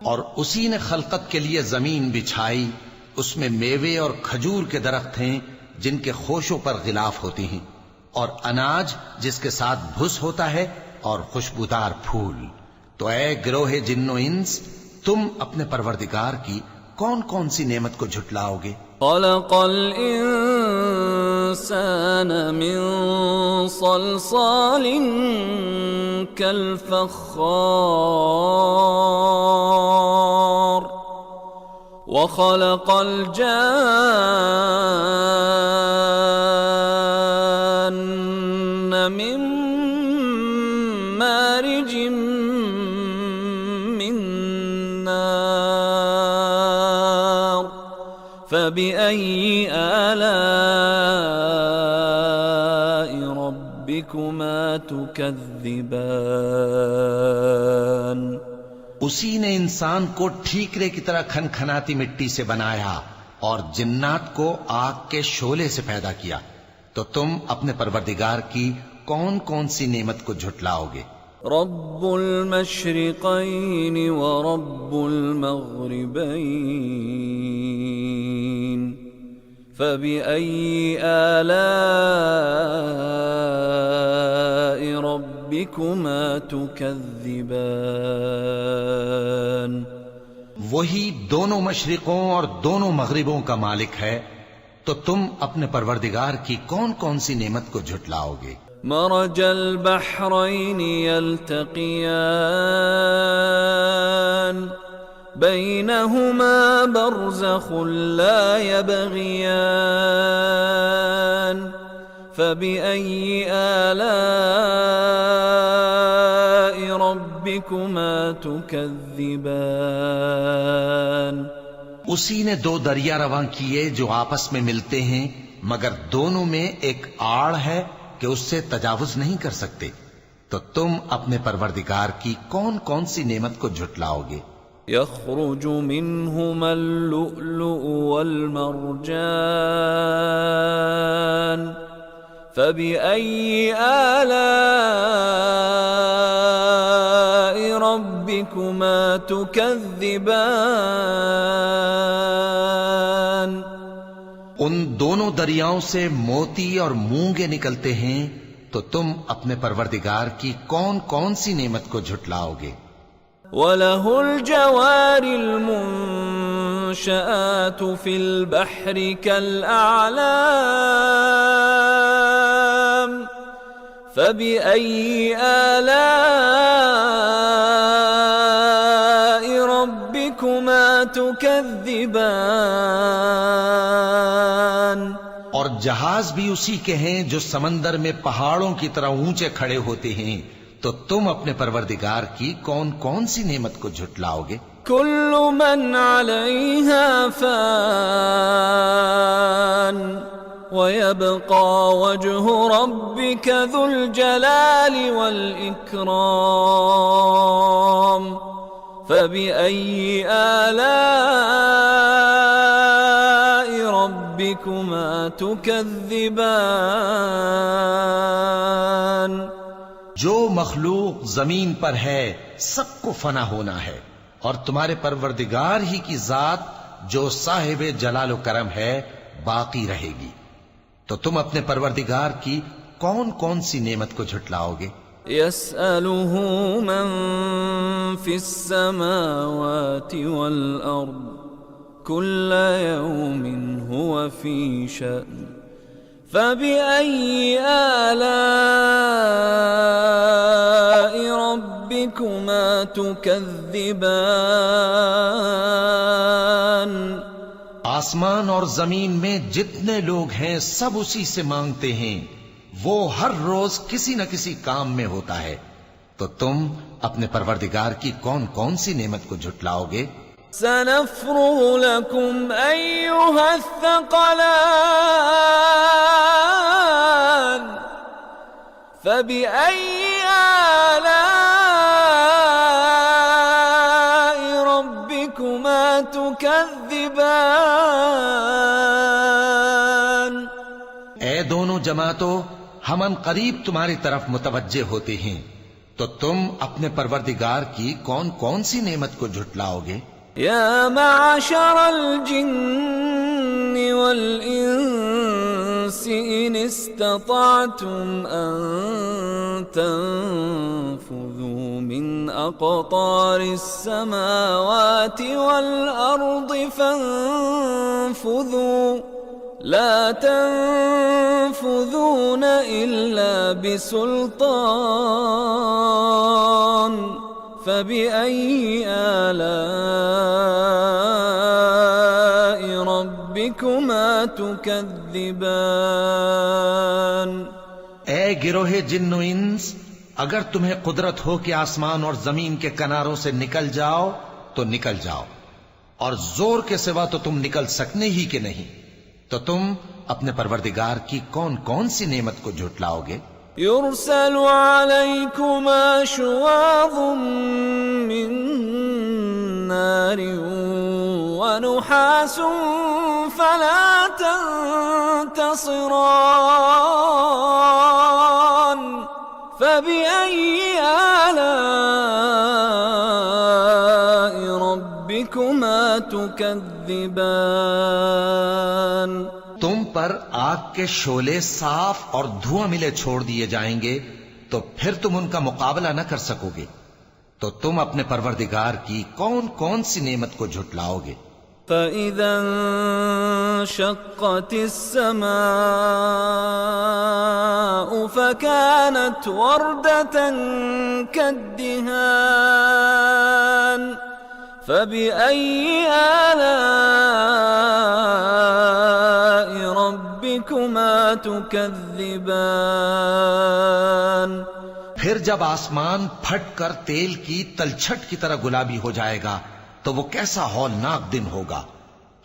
और उसी ने खलकत के लिए जमीन बिछाई, उसमें मेवे और खजूर के दरख्त हैं जिनके खोशों पर गिलाफ होती हैं, और अनाज जिसके साथ भुस होता है और खुशबूदार फूल। तो ऐ गिरोहे जिन्नो इंस, तुम अपने परवरदिगार की कौन कौन सी नेमत को झुटलाओगे? खलक़ल इंसान मिन सलसालिन कल फ़ख़्ख़ार व खलक़ल जान्न मिन मारिजिन मिन नार फबिअय्यि आलाइ रब्बिकुमा तुकज़्ज़िबान। उसी ने इंसान को ठीकरे की तरह खनखनाती मिट्टी से बनाया और जिन्नात को आग के शोले से पैदा किया। तो तुम अपने परवरदिगार की कौन कौन सी नेमत को झुटलाओगे? रब्बुल मशरिक़ैन व रब्बुल मग़रिबैन फबिअय्यि आलाइ रब्बिकुमा तुकज़्ज़िबान। वही दोनों मशरिकों और दोनों मगरिबों का मालिक है, तो तुम अपने परवरदिगार की कौन कौन सी नेमत को झुटलाओगे? मरजल बहरैन यल्तक़ियान बैनहुमा बरज़ख़ुन ला यबग़ियान फबिअय्यि आलाइ रब्बिकुमा तुकज़्ज़िबान। उसी ने दो दरिया रवां किए जो आपस में मिलते हैं, मगर दोनों में एक आड़ है कि उससे तजावुज नहीं कर सकते। तो तुम अपने परवरदिगार की कौन कौन सी नेमत को झुटलाओगे? यख़्रुजु मिन्हुमा अल-लुअ्लुअु वल-मरजान फबिअय्यि आलाइ रब्बिकुमा तुकज़्ज़िबान। उन दोनों दरियाओं से मोती और मूंगे निकलते हैं, तो तुम अपने परवरदिगार की कौन कौन सी नेमत को झुटलाओगे? वलहुल जवारिल मुंशआतु फिल बहरि कल अअलाम फबिअय्यि आलाइ रब्बिकुमा तुकज़्ज़िबान। और जहाज भी उसी के हैं जो समंदर में पहाड़ों की तरह ऊंचे खड़े होते हैं, तो तुम अपने परवरदिगार की कौन कौन सी नेमत को झुटलाओगे? कुल्लु मन अलैहा फान वयब्का वजहु रब्बिका ज़ुल जलाली वल इकराम फबिअय्यि आलाइ रब्बिकुमा तुकज़्ज़िबान। जो मखलूक जमीन पर है सबको फना होना है, और तुम्हारे परवरदिगार ही की जात जो साहिब जलाल करम है बाकी रहेगी। तो तुम अपने परवरदिगार की कौन कौन सी नेमत को झुटलाओगे? यसअलुहु मन फिस समावाति वल अर्द कुल्ल यौमिन हुवा फी शअन फबिअय्यि आलाइ रब्बिकुमा तुकज़्ज़िबान। आसमान और जमीन में जितने लोग हैं सब उसी से मांगते हैं, वो हर रोज किसी न किसी काम में होता है। तो तुम अपने परवरदिगार की कौन कौन सी नेमत को झुटलाओगे? सनफ्रुगु लकुम अय्युहा अथ्थक़लान फबिअय्यि आलाइ रब्बिकुमा तुकज़्ज़िबान। ए दोनों जमातों, हम करीब तुम्हारी तरफ मुतवज्जे होते हैं, तो तुम अपने परवरदिगार की कौन कौन सी नेमत को झुटलाओगे? या माशरल जिन्नि वल इंसी इन इस्तताअतुम अन तंफुज़ू मिन अक़तारिस समावाति वल अर्दि फंफुज़ू ला तंफुज़ून इल्ला बिसुल्तान फबिअय्यि आलाइ रब्बिकुमा तुकज़्ज़िबान। ए गिरोहे जिन्नो इंस, अगर तुम्हें कुदरत हो कि आसमान और जमीन के किनारों से निकल जाओ तो निकल जाओ, और जोर के सिवा तो तुम निकल सकने ही के नहीं, तो तुम अपने परवरदिगार की कौन कौन सी नेमत को झुटलाओगे? युरसलु अलैकुमा शुवाज़ुम मिन नारिन व नुहासुन फला तंतसिरान फबिअय्यि आलाइ रब्बिकुमा तुकज़्ज़िबान। तुम पर आग के शोले साफ और धुआं मिले छोड़ दिए जाएंगे, तो फिर तुम उनका मुकाबला न कर सकोगे, तो तुम अपने परवरदिगार की कौन कौन सी नेमत को झुटलाओगे? फ़इज़ा इंशक़्क़तिस समाउ फ़कानत वर्दतन कद्दिहान फ़बिअय्यि आलाइ रब्बिकुमा तुकज़्ज़िबान। फिर जब आसमान फटकर तेल की तलछट की तरह गुलाबी हो जाएगा, तो वो कैसा हौलनाक दिन होगा,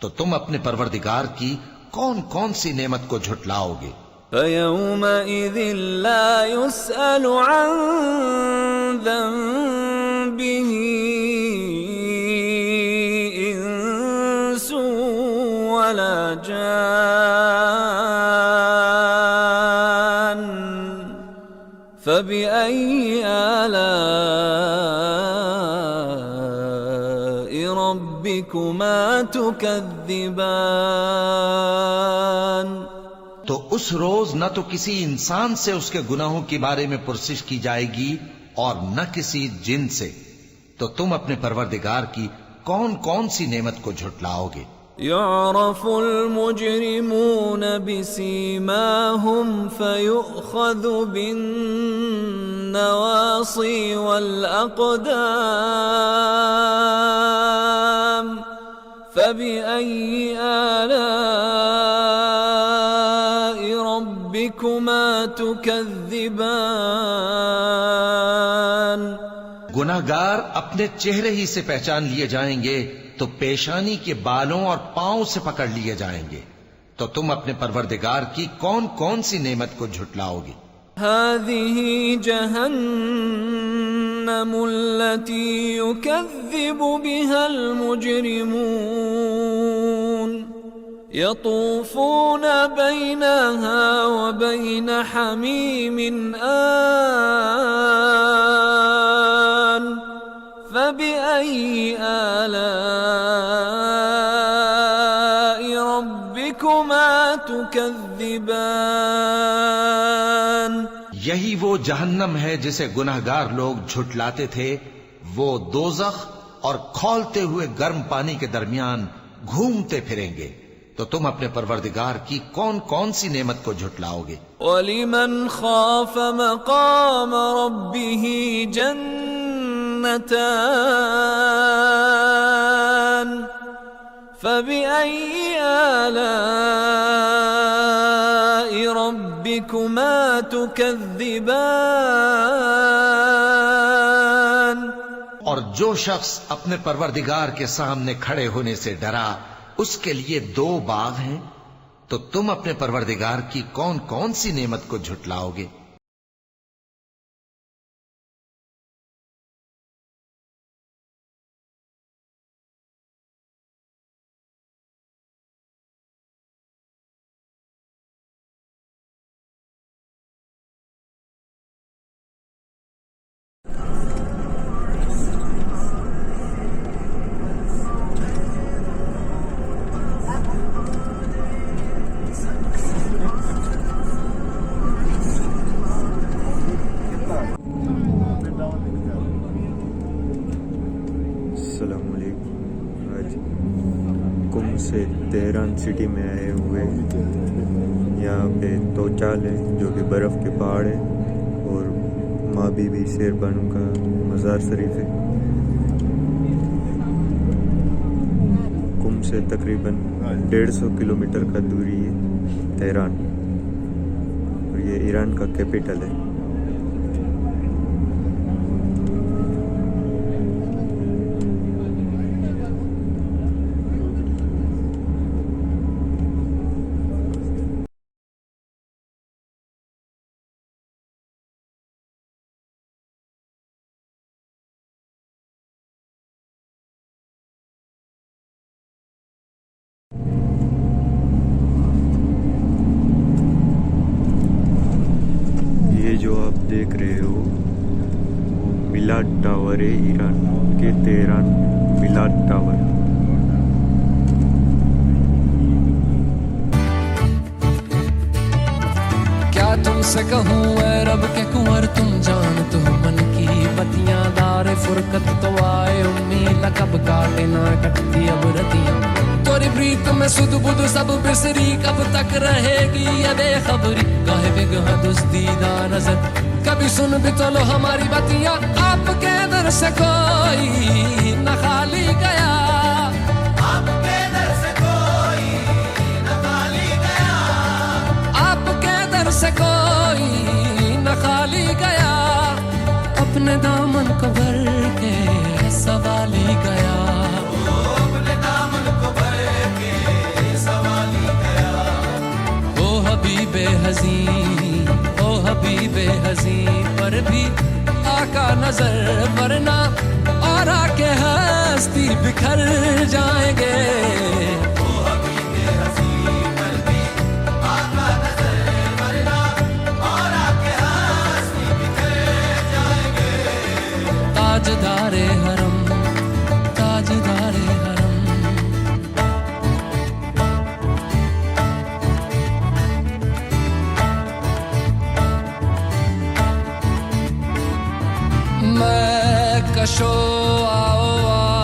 तो तुम अपने परवरदिगार की कौन कौन सी नेमत को झुटलाओगे? फ़यौमइज़िन ला युस्अलु अन ज़ंबिही इंसुन वला जान फ़बिअय्यि आलाइ रब्बिकुमा तुकज़्ज़िबान। तो उस रोज न तो किसी इंसान से उसके गुनाहों के बारे में पुरसिश की जाएगी और न किसी जिन से, तो तुम अपने परवरदिगार की कौन कौन सी नेमत को झुटलाओगे? युअरफुल मुजरिमून बिसीमाहुम फयुअख़ज़ु बिन्नवासी वल अक़दाम फबिअय्यि आलाइ रब्बिकुमा तुकज़्ज़िबान। गुनाहगार अपने चेहरे ही से पहचान लिए जाएंगे, तो पेशानी के बालों और पांव से पकड़ लिए जाएंगे, तो तुम अपने परवरदिगार की कौन कौन सी नेमत को झुटलाओगे? हाज़िही जहन्नमुल्लती युकज़्ज़िबु बिहल मुजरिमून यतूफ़ून बैनहा व बैन हमीमिन आन फ़बिअय्यि आलाइ रब्बिकुमा तुकज़्ज़िबान। यही वो जहन्नम है जिसे गुनाहगार लोग झुटलाते थे। वो दोज़ख और खौलते हुए गर्म पानी के दरमियान घूमते फिरेंगे, तो तुम अपने परवरदिगार की कौन कौन सी नेमत को झुटलाओगे? वलिमन खाफ मकाम रब्बिही जन्नतान फबिअय्यि आलाइ रब्बिकुमा तुकज़्ज़िबान। और जो शख्स अपने परवरदिगार के सामने खड़े होने से डरा उसके लिए 2 बाग हैं, तो तुम अपने परवरदिगार की कौन कौन सी नेमत को झुटलाओगे? अस्सलामुअलैकुम। आज कुम से तेहरान सिटी में आए हुए। यहाँ पे तोचाल है जो कि बर्फ़ के पहाड़ है, और माँ बीबी शेरबानू का मज़ार शरीफ है। कुम से तकरीबन 150 किलोमीटर का दूरी है तेहरान, और ये ईरान का कैपिटल है। ये जो आप देख रहे हो वो मिलाद टावर है, ईरान के तेहरान मिलाद टावर। क्या तुमसे कहूँ ऐ रब के कुंवर, तुम जान तो मन की बतियां। दारे फुरकत तो आए उम्मीद, कब काटे ना कटती अब रतियां। तोरी प्रीत में सुध बुध सब बिसरी, कब तक रहेगी ये बेखबरी। काहे बिगह दुस्तीदा नजर, कभी सुन भी तो लो हमारी बतियां। आपके दर से कोई न खाली गया, आपके दर से कोई न खाली गया, आपके दर से कोई न खाली गया। अपने दामन को भर के सवाली गया, अपने दामन को भर के सवाली गया। ओ हबीबे हज़ी, ओ हबीबे हज़ी, पर भी आका नजर वरना और आके हस्ती बिखर जाएंगे। ताजदारे हरम, ताजदारे हरम। मैं कशो आओ आओ,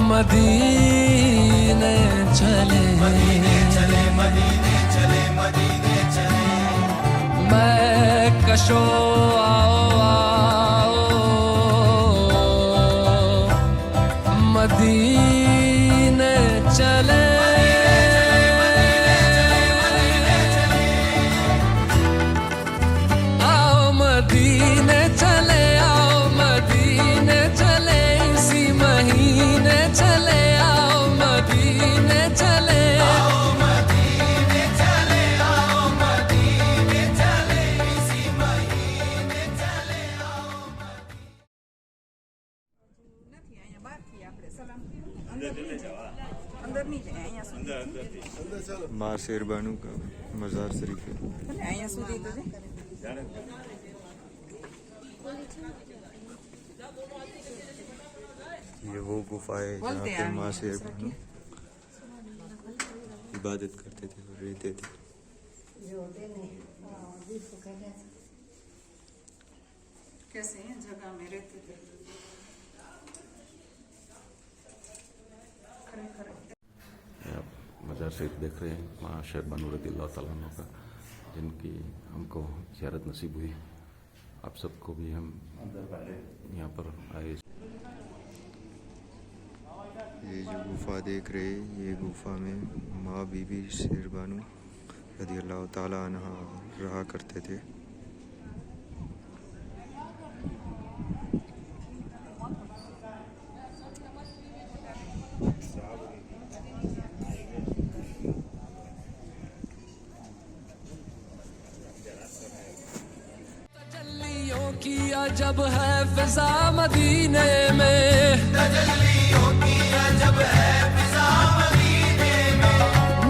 मदीने चले, मदीने चले, मदीने चले, मदीने चले। मैं कशो आओ आओ, मदीने चले, आओ मदीने चले, आओ मदीने चले। इसी महीने चले, आओ मदीने चले, आओ मदीने चले, आओ मदीने चले। इसी महीने चले, आओ माँ शेरबानू का मज़ार शरीफ है। ये वो गुफा है जहाँ पे माँ शेरबानू इबादत करते थे और रहते थे। कैसे हैं जगह में रहते थे। आप मज़ार शरीफ देख रहे हैं माँ शेरबानू रज़ियल्लाहु तआला अन्हा का, जिनकी हमको ज़ियारत नसीब हुई। आप सबको भी हम यहाँ पर आए। ये जो गुफा देख रहे हैं, ये गुफा में माँ बीबी शेरबानू रज़ियल्लाहु तआला अन्हा रहा करते थे। जब है फिजा मदीने में, तजल्ली होती है जब है फिजा मदीने में,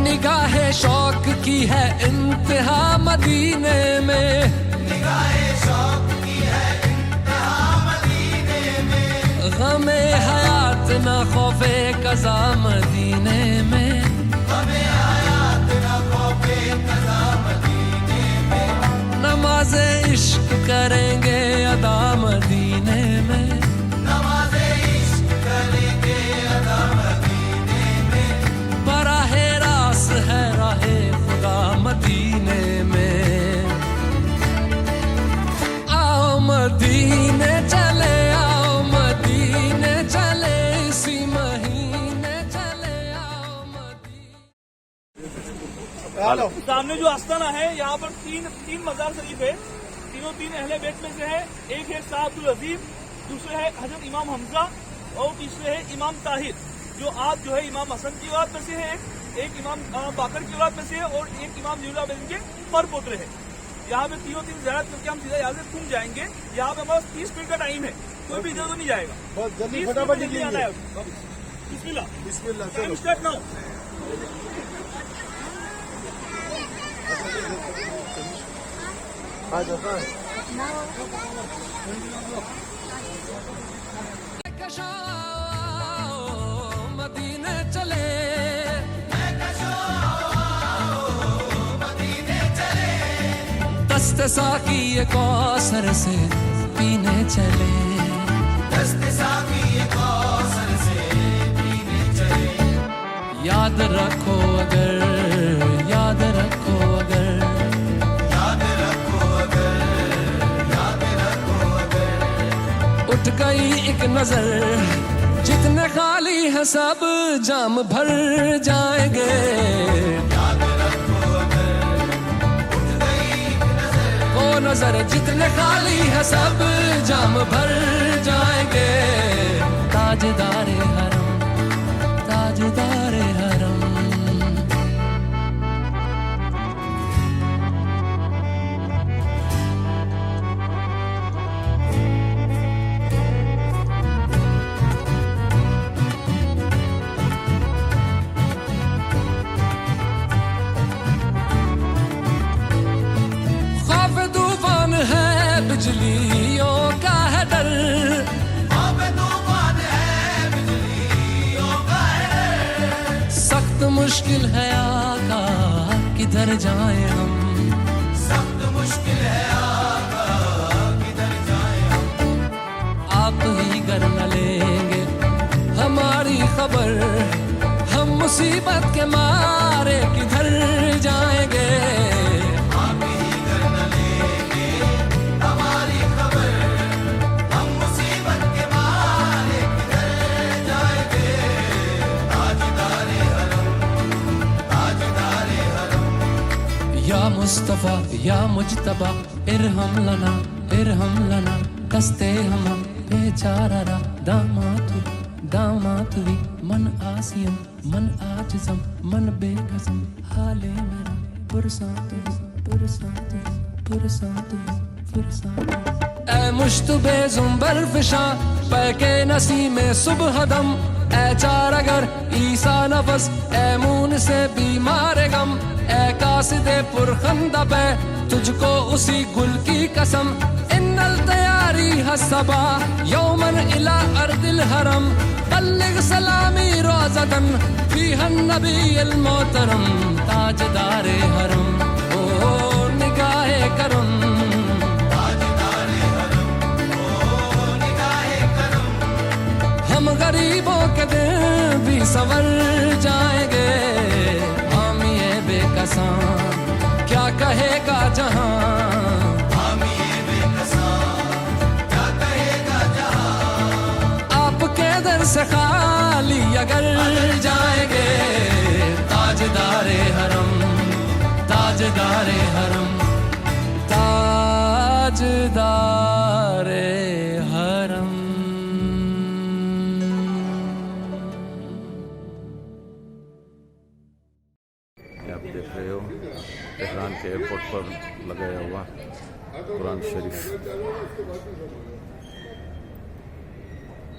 निगाहे शौक की है इंतहा मदीने में, निगाहे शौक की है इंतहा मदीने में, गमे हयात न खौफे कज़ा मदीने में, हमें हयात न खौफे कज़ा मदीने में, नमाज़े इश्क करेंगे अदा मदीने में, नमाज़े इश्क करेंगे अदा मदीने में, बराहे रास है राहे खुदा मदीने में। आओ मदीने चले, आओ मदीने चले, इसी महीने चले, आओ मदीने। सामने जो आस्थाना है यहाँ पर तीन मजार शरीफ है। तीनों तीन अहले बैत में से है। एक है शाह अब्दुल अजीज, दूसरे है हजरत इमाम हमजा और तीसरे है इमाम ताहिर, जो आज जो है इमाम हसन की औलाद में से है, एक इमाम बाकर की औलाद में से है और एक इमाम ज़ैनुल के पर पोतरे है। यहाँ पे तीनों तीन ज़ियारत करके हम सीधा यहाँ से घूम जाएंगे। यहाँ पे हमारा 30 मिनट का टाइम है, कोई भी इधर तो नहीं जाएगा। बहुत जल्दी 30 फटाफट मिनट में आना है। बिस्मिल्लाह, बिस्मिल्लाह टाइम स्टार्ट नाउ। आ जाओ। मदीने चले, दस्त साकी कौसर से पीने चले, दस्त साकी कौसर से पीने चले, याद रखो अगर, याद रखो अगर, याद रखो अगर, याद रखो अगर, उठ गई एक नजर, जितने खाली है सब जाम भर जाएंगे। याद रखो अगर, उठ गई एक नजर, वो नजर जितने खाली है सब जाम भर जाएंगे। ताजदारे हरम, ताजदारे हरम, बिजलियों का है डर, अब तूफान है बिजलियों का है डर, सख्त मुश्किल है आका किधर जाएं हम, सख्त मुश्किल है आका किधर जाएं हम, आप ही कर न लेंगे हमारी खबर, हम मुसीबत के मारे किधर जाएंगे। या मुस्तफा या मुजतबा इरहम लना कस्ते हम बेचारा दामातुवी मन आसियम मन आजिज़म मन बेकसम हाले मेरा पुरसातुवी ऐ मुश्तबे जुम्बर फिशा पैके नसी में सुबह दम, ऐ चार अगर ईसा नफस ऐ मून से बीमार गम, ऐ कासिदे पुरखंदा पे तुझको उसी गुल की कसम, इन्नल तैयारी हसबा यौमन इला अर्दिल हरम, बल्लिग सलामी रोज़तन फीहन नबील मोहतरम, ताजदारे हरम ओ निगाहे करम, हम गरीबों के दिन भी संवर जाएंगे। हम ये बेकसां क्या कहेगा जहां, हम ये बेकसां क्या कहेगा जहां, आपके दर से खाली अगर जाएंगे। ताजदारे हरम, ताजदारे हरम, ताजदारे हरम। आप देख रहे हो तेहरान के एयरपोर्ट पर लगाया हुआ कुरान शरीफ